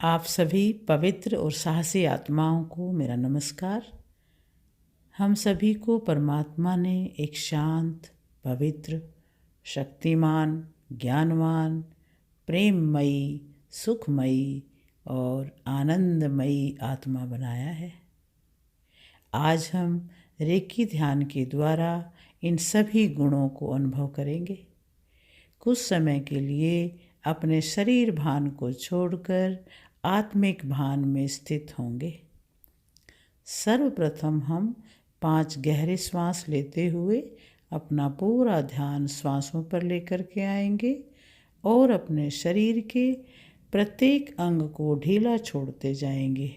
आप सभी पवित्र और साहसी आत्माओं को मेरा नमस्कार। हम सभी को परमात्मा ने एक शांत, पवित्र, शक्तिमान, ज्ञानवान, प्रेममयी, सुखमयी और आनंदमयी आत्मा बनाया है। आज हम रेकी ध्यान के द्वारा इन सभी गुणों को अनुभव करेंगे। कुछ समय के लिए अपने शरीर भान को छोड़कर आत्मिक भान में स्थित होंगे। सर्वप्रथम हम 5 गहरे श्वास लेते हुए अपना पूरा ध्यान श्वासों पर लेकर के आएंगे और अपने शरीर के प्रत्येक अंग को ढीला छोड़ते जाएंगे।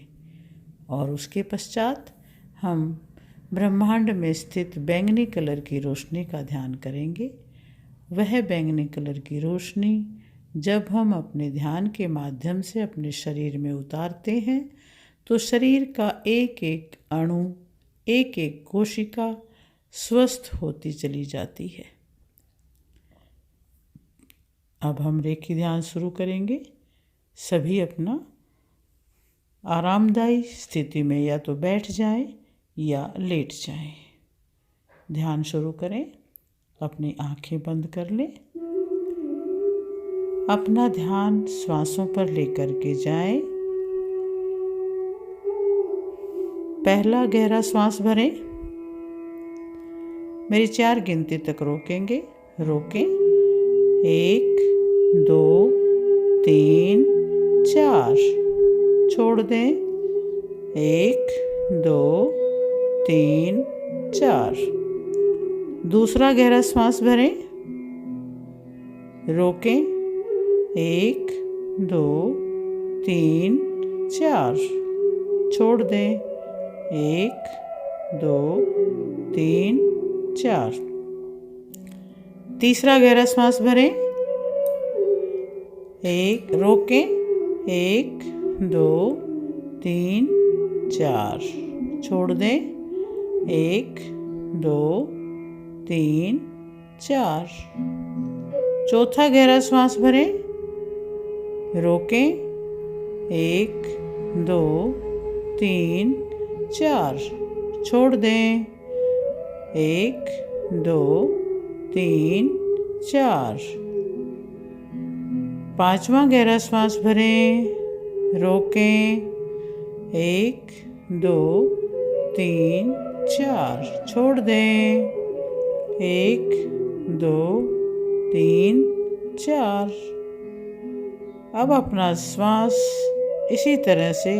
और उसके पश्चात हम ब्रह्मांड में स्थित बैंगनी कलर की रोशनी का ध्यान करेंगे। वह बैंगनी कलर की रोशनी जब हम अपने ध्यान के माध्यम से अपने शरीर में उतारते हैं तो शरीर का एक एक अणु, एक एक कोशिका स्वस्थ होती चली जाती है। अब हम रेकी ध्यान शुरू करेंगे। सभी अपना आरामदायी स्थिति में या तो बैठ जाएं या लेट जाएं। ध्यान शुरू करें। अपनी आंखें बंद कर लें। अपना ध्यान श्वासों पर लेकर के जाएं। पहला गहरा श्वास भरें। मेरी 4 गिनती तक रोकेंगे। रोकें। 1 2 3 4। छोड़ दें। 1 2 3 4। दूसरा गहरा श्वास भरें। रोकें। 1 2 3 4। छोड़ दें। 1 2 3 4। तीसरा गहरा श्वास भरें। रोकें। 1 2 3 4। छोड़ दें। 1 2 3 4। चौथा गहरा श्वास भरें। रोकें। 1 2 3 4। छोड़ दें। 1 2 3 4। पांचवा गहरा श्वास भरें। रोकें। 1 2 3 4। छोड़ दें। 1 2 3 4। अब अपना श्वास इसी तरह से,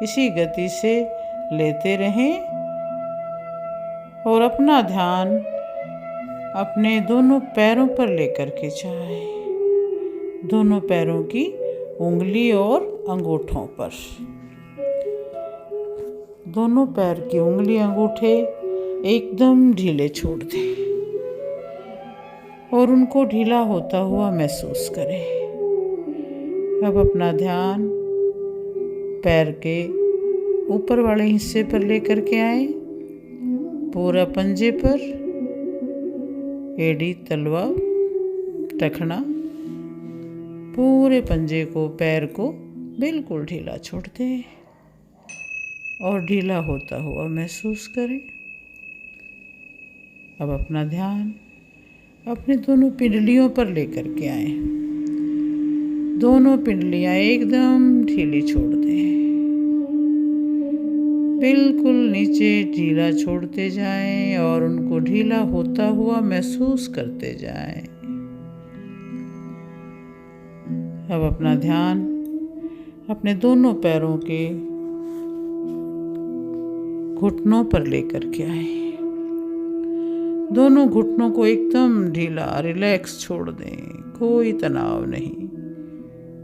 इसी गति से लेते रहें और अपना ध्यान अपने दोनों पैरों पर लेकर के जाएं। दोनों पैरों की उंगली और अंगूठों पर। दोनों पैर की उंगली अंगूठे एकदम ढीले छोड़ दें और उनको ढीला होता हुआ महसूस करें। अब अपना ध्यान पैर के ऊपर वाले हिस्से पर लेकर के आए। पूरा पंजे पर, एड़ी, तलवा, टखना, पूरे पंजे को, पैर को बिल्कुल ढीला छोड़ दें और ढीला होता हुआ महसूस करें। अब अपना ध्यान अपने दोनों पिंडलियों पर लेकर के आए। दोनों पिंडलियां एकदम ढीली छोड़ दें। बिल्कुल नीचे ढीला छोड़ते जाएं और उनको ढीला होता हुआ महसूस करते जाएं। अब अपना ध्यान अपने दोनों पैरों के घुटनों पर लेकर के आए। दोनों घुटनों को एकदम ढीला, रिलैक्स छोड़ दें। कोई तनाव नहीं।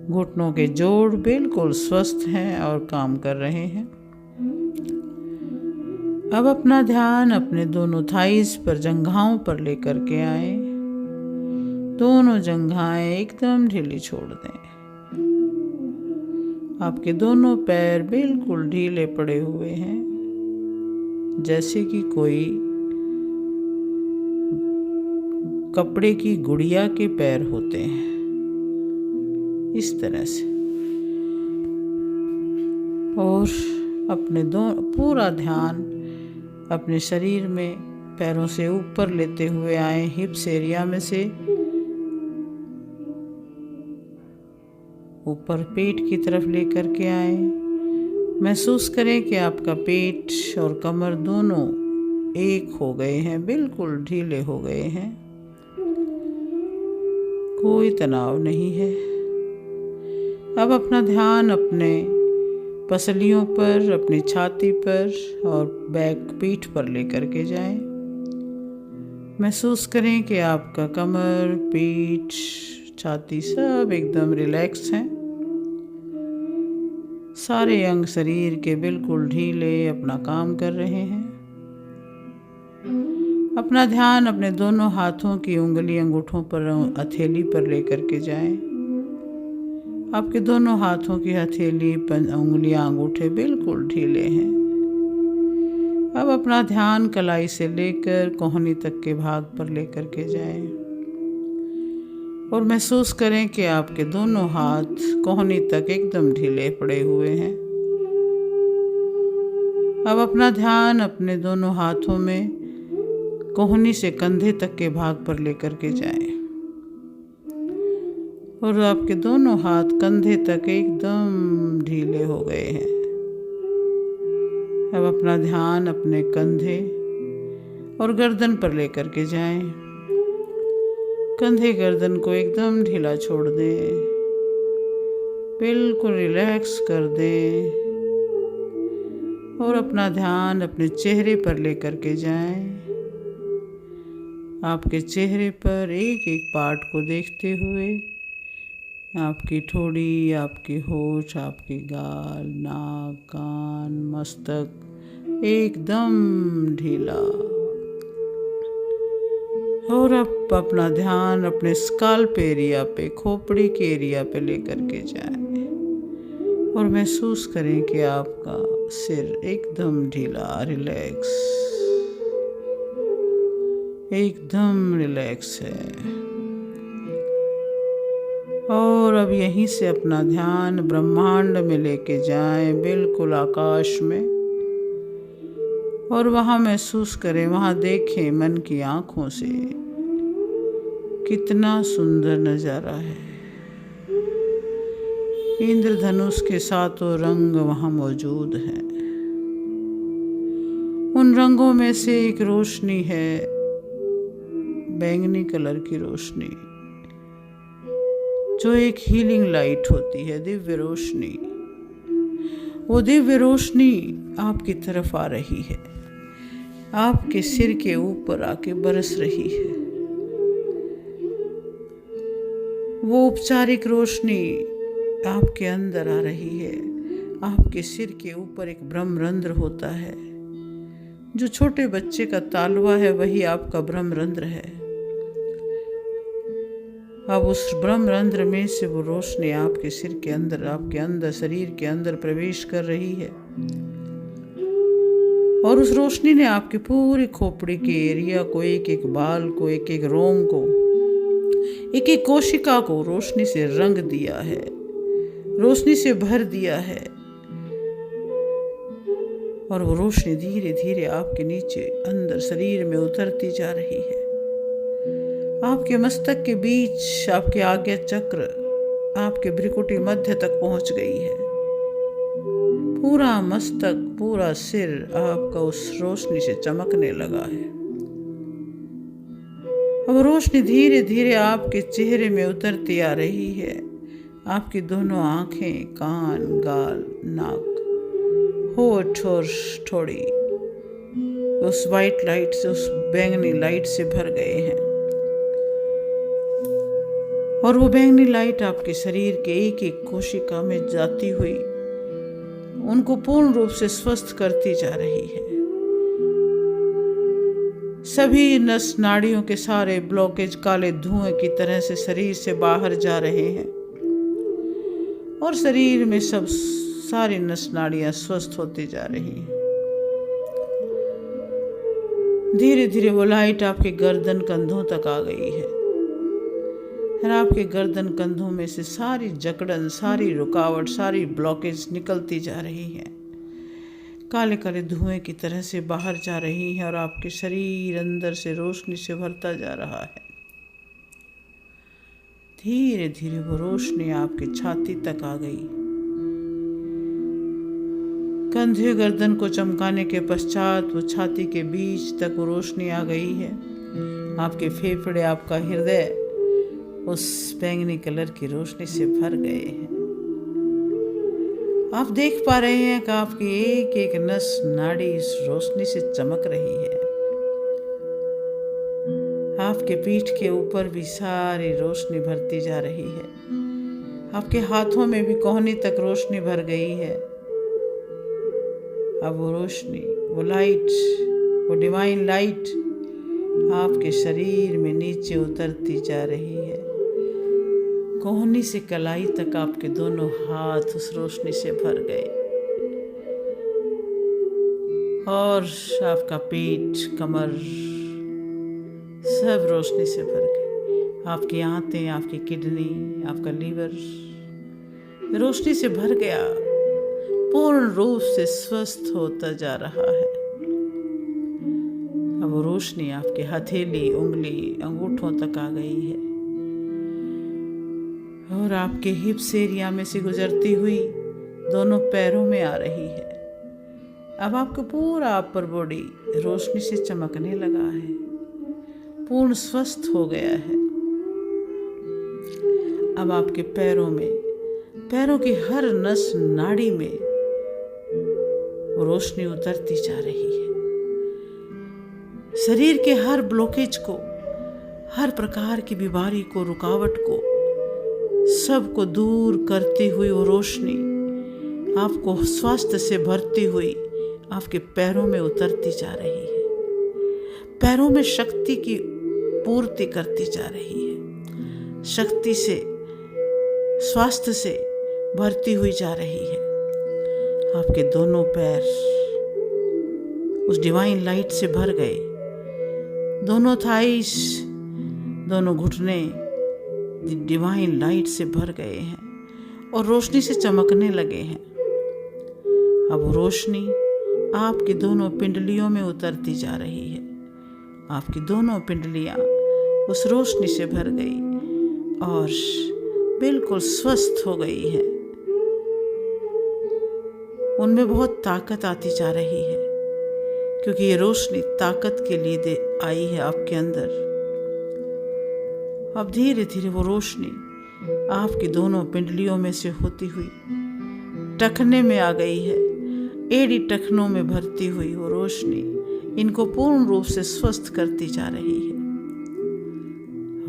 घुटनों के जोड़ बिल्कुल स्वस्थ हैं और काम कर रहे हैं। अब अपना ध्यान अपने दोनों थाइस पर, जंघाओं पर लेकर के आए। दोनों जंघाएं एकदम ढीली छोड़ दें। आपके दोनों पैर बिल्कुल ढीले पड़े हुए हैं, जैसे कि कोई कपड़े की गुड़िया के पैर होते हैं। इस तरह से और अपने पूरा ध्यान अपने शरीर में पैरों से ऊपर लेते हुए आए, हिप्स एरिया में से ऊपर पेट की तरफ लेकर के आए। महसूस करें कि आपका पेट और कमर दोनों एक हो गए हैं, बिल्कुल ढीले हो गए हैं, कोई तनाव नहीं है। अब अपना ध्यान अपने पसलियों पर, अपनी छाती पर और बैक पीठ पर लेकर के जाएं। महसूस करें कि आपका कमर, पीठ, छाती सब एकदम रिलैक्स हैं। सारे अंग शरीर के बिल्कुल ढीले अपना काम कर रहे हैं। अपना ध्यान अपने दोनों हाथों की उंगली अंगूठों पर, हथेली पर लेकर के जाएं। आपके दोनों हाथों की हथेली, उंगलियां, अंगूठे बिल्कुल ढीले हैं। अब अपना ध्यान कलाई से लेकर कोहनी तक के भाग पर लेकर के जाएं और महसूस करें कि आपके दोनों हाथ कोहनी तक एकदम ढीले पड़े हुए हैं। अब अपना ध्यान अपने दोनों हाथों में कोहनी से कंधे तक के भाग पर लेकर के जाएं और आपके दोनों हाथ कंधे तक एकदम ढीले हो गए हैं। अब अपना ध्यान अपने कंधे और गर्दन पर लेकर के जाएं। कंधे गर्दन को एकदम ढीला छोड़ दें, बिल्कुल रिलैक्स कर दें और अपना ध्यान अपने चेहरे पर लेकर के जाएं। आपके चेहरे पर एक एक पार्ट को देखते हुए आपकी ठोड़ी, आपके होठ, आपके गाल, नाक, कान, मस्तक एकदम ढीला। और अब अपना ध्यान अपने स्काल्प एरिया पे, खोपड़ी के एरिया पे लेकर के जाएं और महसूस करें कि आपका सिर एकदम ढीला, रिलैक्स, एकदम रिलैक्स है। और अब यहीं से अपना ध्यान ब्रह्मांड में लेके जाएं, बिल्कुल आकाश में, और वहाँ महसूस करें, वहाँ देखें मन की आँखों से कितना सुंदर नज़ारा है। इंद्रधनुष के सातों रंग वहाँ मौजूद हैं। उन रंगों में से एक रोशनी है, बैंगनी कलर की रोशनी, जो एक हीलिंग लाइट होती है, दिव्य रोशनी। वो दिव्य रोशनी आपकी तरफ आ रही है, आपके सिर के ऊपर आके बरस रही है। वो उपचारिक रोशनी आपके अंदर आ रही है। आपके सिर के ऊपर एक ब्रह्मरंध्र होता है, जो छोटे बच्चे का तालवा है, वही आपका ब्रह्मरंध्र है। अब उस ब्रह्मरंध्र में से वो रोशनी आपके सिर के अंदर, आपके अंदर, शरीर के अंदर प्रवेश कर रही है और उस रोशनी ने आपकी पूरी खोपड़ी के एरिया को, एक एक बाल को, एक एक रोम को, एक एक कोशिका को रोशनी से रंग दिया है, रोशनी से भर दिया है। और वो रोशनी धीरे धीरे आपके नीचे अंदर शरीर में उतरती जा रही है। आपके मस्तक के बीच आपके आज्ञा चक्र, आपके भ्रिकुटी मध्य तक पहुंच गई है। पूरा मस्तक, पूरा सिर आपका उस रोशनी से चमकने लगा है। अब रोशनी धीरे धीरे आपके चेहरे में उतरती आ रही है। आपकी दोनों आंखें, कान, गाल, नाक, होठ और ठोड़ी उस वाइट लाइट से, उस बैंगनी लाइट से भर गए हैं और वो बैंगनी लाइट आपके शरीर के एक एक कोशिका में जाती हुई उनको पूर्ण रूप से स्वस्थ करती जा रही है। सभी नस नाड़ियों के सारे ब्लॉकेज काले धुएं की तरह से शरीर से बाहर जा रहे हैं और शरीर में सब सारी नस नाड़ियां स्वस्थ होती जा रही हैं। धीरे धीरे वो लाइट आपके गर्दन कंधों तक आ गई है। और आपके गर्दन कंधों में से सारी जकड़न, सारी रुकावट, सारी ब्लॉकेज निकलती जा रही है, काले काले धुएं की तरह से बाहर जा रही है और आपके शरीर अंदर से रोशनी से भरता जा रहा है। धीरे धीरे वो रोशनी आपकी छाती तक आ गई। कंधे गर्दन को चमकाने के पश्चात वो छाती के बीच तक वो रोशनी आ गई है। आपके फेफड़े, आपका हृदय उस बैंगनी कलर की रोशनी से भर गए हैं। आप देख पा रहे हैं कि आपकी एक एक नस नाड़ी इस रोशनी से चमक रही है। आपके पीठ के ऊपर भी सारी रोशनी भरती जा रही है। आपके हाथों में भी कोहनी तक रोशनी भर गई है। अब वो रोशनी, वो लाइट, वो डिवाइन लाइट आपके शरीर में नीचे उतरती जा रही है। कोहनी से कलाई तक आपके दोनों हाथ उस रोशनी से भर गए और आपका पेट, कमर सब रोशनी से भर गए। आपकी आंतें, आपकी किडनी, आपका लीवर रोशनी से भर गया, पूर्ण रूप से स्वस्थ होता जा रहा है। अब वो रोशनी आपके हथेली, उंगली, अंगूठों तक आ गई है और आपके हिप्स एरिया में से गुजरती हुई दोनों पैरों में आ रही है। अब आपका पूरा अपर बॉडी रोशनी से चमकने लगा है, पूर्ण स्वस्थ हो गया है। अब आपके पैरों में, पैरों की हर नस नाड़ी में रोशनी उतरती जा रही है। शरीर के हर ब्लॉकेज को, हर प्रकार की बीमारी को, रुकावट को, सबको दूर करती हुई वो रोशनी आपको स्वास्थ्य से भरती हुई आपके पैरों में उतरती जा रही है। पैरों में शक्ति की पूर्ति करती जा रही है, शक्ति से, स्वास्थ्य से भरती हुई जा रही है। आपके दोनों पैर उस डिवाइन लाइट से भर गए। दोनों थाइस, दोनों घुटने डिवाइन लाइट से भर गए हैं और रोशनी से चमकने लगे हैं। अब रोशनी आपकी दोनों पिंडलियों में उतरती जा रही है। आपकी दोनों पिंडलियां उस रोशनी से भर गई और बिल्कुल स्वस्थ हो गई है। उनमें बहुत ताकत आती जा रही है क्योंकि ये रोशनी ताकत के लिए आई है आपके अंदर। अब धीरे धीरे वो रोशनी आपकी दोनों पिंडलियों में से होती हुई टखने में आ गई है। एड़ी टखनों में भरती हुई वो रोशनी इनको पूर्ण रूप से स्वस्थ करती जा रही है।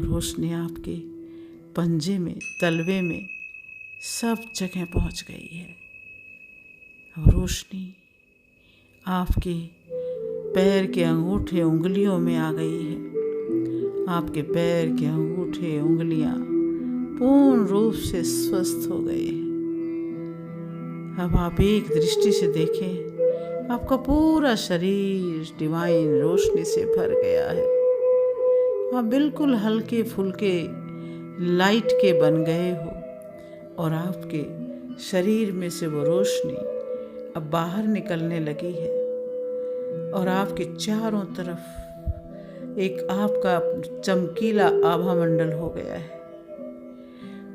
रोशनी आपके पंजे में, तलवे में, सब जगह पहुंच गई है। अब रोशनी आपके पैर के अंगूठे, उंगलियों में आ गई है। आपके पैर के अंगूठे, उंगलियां पूर्ण रूप से स्वस्थ हो गए हैं। अब आप एक दृष्टि से देखें, आपका पूरा शरीर डिवाइन रोशनी से भर गया है। आप बिल्कुल हल्के फुल्के लाइट के बन गए हो और आपके शरीर में से वो रोशनी अब बाहर निकलने लगी है और आपके चारों तरफ एक आपका चमकीला आभा मंडल हो गया है।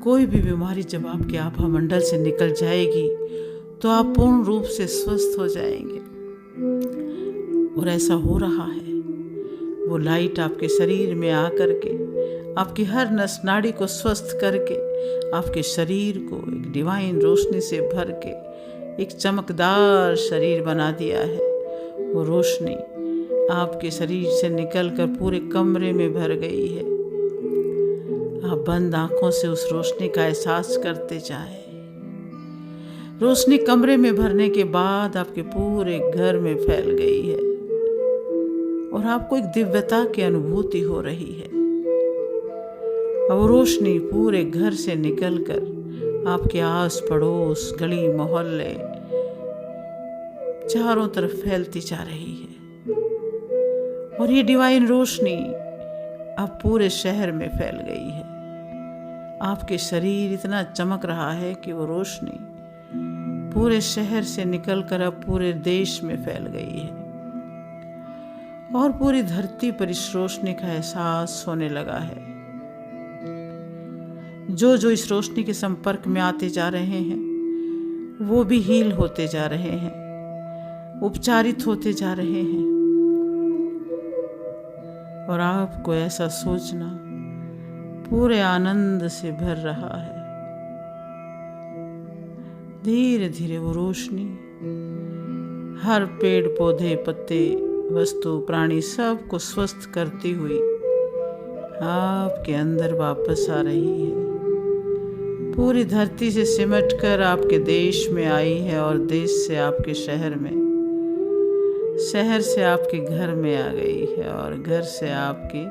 कोई भी बीमारी जब आपके आभा मंडल से निकल जाएगी तो आप पूर्ण रूप से स्वस्थ हो जाएंगे और ऐसा हो रहा है। वो लाइट आपके शरीर में आकर के आपकी हर नस नाड़ी को स्वस्थ करके आपके शरीर को एक डिवाइन रोशनी से भर के एक चमकदार शरीर बना दिया है। वो रोशनी आपके शरीर से निकलकर पूरे कमरे में भर गई है। आप बंद आंखों से उस रोशनी का एहसास करते जाएं। रोशनी कमरे में भरने के बाद आपके पूरे घर में फैल गई है और आपको एक दिव्यता की अनुभूति हो रही है। अब रोशनी पूरे घर से निकलकर आपके आस पड़ोस, गली मोहल्ले चारों तरफ फैलती जा रही है और ये डिवाइन रोशनी अब पूरे शहर में फैल गई है। आपके शरीर इतना चमक रहा है कि वो रोशनी पूरे शहर से निकलकर अब पूरे देश में फैल गई है और पूरी धरती पर इस रोशनी का एहसास होने लगा है। जो जो इस रोशनी के संपर्क में आते जा रहे हैं वो भी हील होते जा रहे हैं, उपचारित होते जा रहे हैं। और आपको ऐसा सोचना पूरे आनंद से भर रहा है। धीरे धीरे वो रोशनी हर पेड़ पौधे पत्ते वस्तु प्राणी सब को स्वस्थ करती हुई आपके अंदर वापस आ रही है। पूरी धरती से सिमट कर आपके देश में आई है और देश से आपके शहर में, शहर से आपके घर में आ गई है और घर से आपके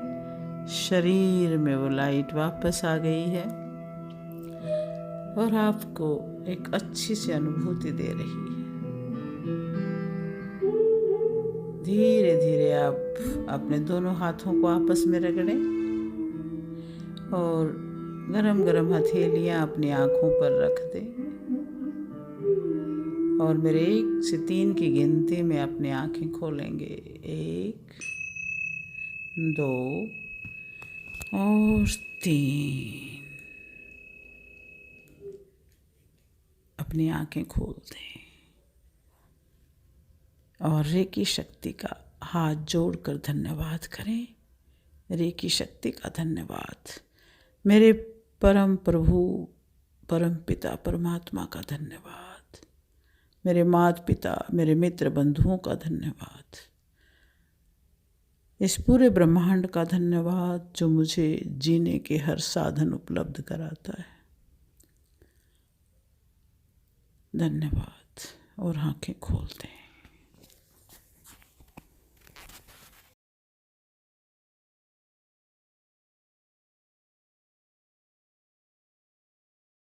शरीर में वो लाइट वापस आ गई है और आपको एक अच्छी सी अनुभूति दे रही है। धीरे धीरे आप अपने दोनों हाथों को आपस में रगड़ें और गरम गरम हथेलियां अपनी आँखों पर रख दें और मेरे 1 से 3 की गिनती में अपनी आँखें खोलेंगे। 1 2 और 3। अपनी आँखें खोल दें और रेकी शक्ति का हाथ जोड़कर धन्यवाद करें। रेकी शक्ति का धन्यवाद। मेरे परम प्रभु परम पिता परमात्मा का धन्यवाद। मेरे माता पिता मेरे मित्र बंधुओं का धन्यवाद। इस पूरे ब्रह्मांड का धन्यवाद जो मुझे जीने के हर साधन उपलब्ध कराता है। धन्यवाद। और आँखें खोल दें।